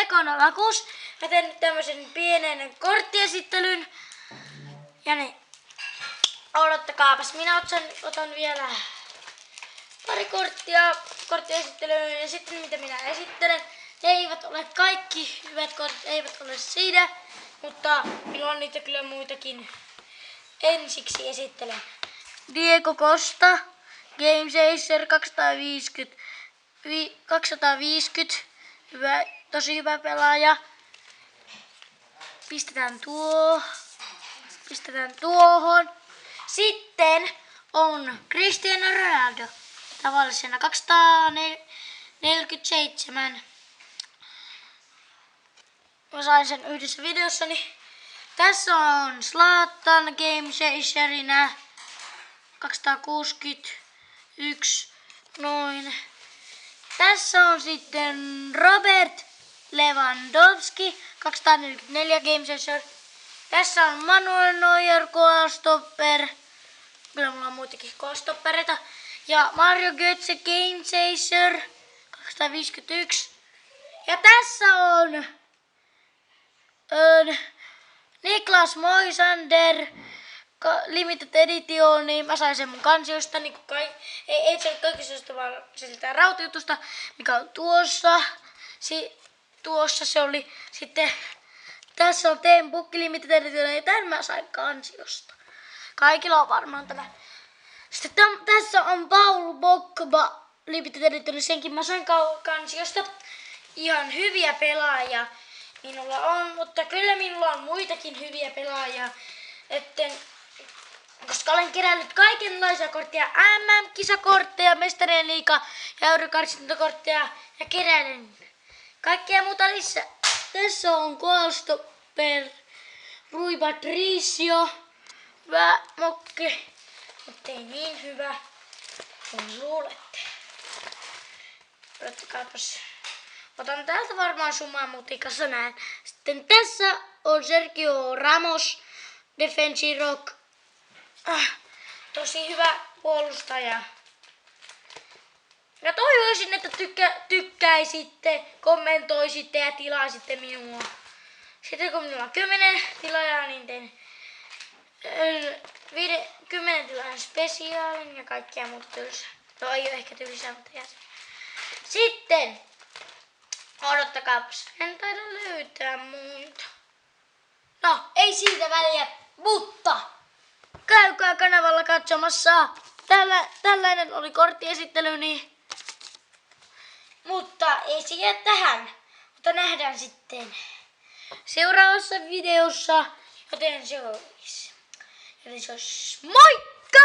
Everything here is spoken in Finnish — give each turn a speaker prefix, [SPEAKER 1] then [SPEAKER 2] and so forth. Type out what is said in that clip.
[SPEAKER 1] ekana Lakus. Mä teen nyt tämmösen pienen korttiesittelyn. Ja niin, odottakaapas. Minä otan vielä pari korttiesittelyyn. Ja sitten mitä minä esittelen. Ne eivät ole kaikki hyvät kortit, eivät ole siinä. Mutta minulla on niitä kyllä muitakin. Ensiksi esittelen Diego Costa, Game Chaser 250. Hyvä, tosi hyvä pelaaja. Pistetään tuohon. Sitten on Cristiano Ronaldo. Tavallisena 247. Mä sain sen yhdessä videossani. Tässä on Zlatan Game Chaserina 261. Noin. Tässä on sitten Robert Lewandowski 244 Game Chaser. Tässä on Manuel Neuer Goalstopper. Kyllä mulla on muitakin goalstoppereita. Ja Mario Götze Game Chaser 251. Ja tässä on Niklas Moisander Limited Edition, niin mä sain sen mun kansiosta, niin ei se kaikista vaan siltä rautajutusta, mikä on tuossa. Tuossa se oli sitten, tässä on Team Book Limited Edition, ja tämän mä sain kansiosta. Kaikilla on varmaan tämä. Sitten tässä on Paul Pogba Limited Edition, niin senkin mä sain kansiosta. Ihan hyviä pelaajia minulla on, mutta kyllä minulla on muitakin hyviä pelaajia, koska olen kerännyt kaikenlaisia kortteja, MM-kisakortteja, Mestarien liiga ja Eurokarsintakortteja ja keräilen kaikkea muuta lisää. Tässä on Goalstopper, Rui Patricio, hyvä mokki, mutta ei niin hyvä kuin luulette. Odottakaapas. Otan täältä varmaan sumaan mutikassa näin. Sitten tässä on Sergio Ramos, Defensi Rock. Tosi hyvä puolustaja. Ja toivoisin, että tykkäisitte, kommentoisitte ja tilaisitte minua. Sitten kun minulla on 10 tilaajaa, niin teen 10 tilaajan spesiaalin ja kaikkea muuta tylsää. No ei ole ehkä tylsää, mutta jää. Sitten odottakaapas, en taida löytää muuta. No, ei siitä väliä, mutta käykää kanavalla katsomassa. Tällainen oli korttiesittelyni. Mutta ei se jää tähän. Mutta nähdään sitten seuraavassa videossa. Joten se olisi moikka!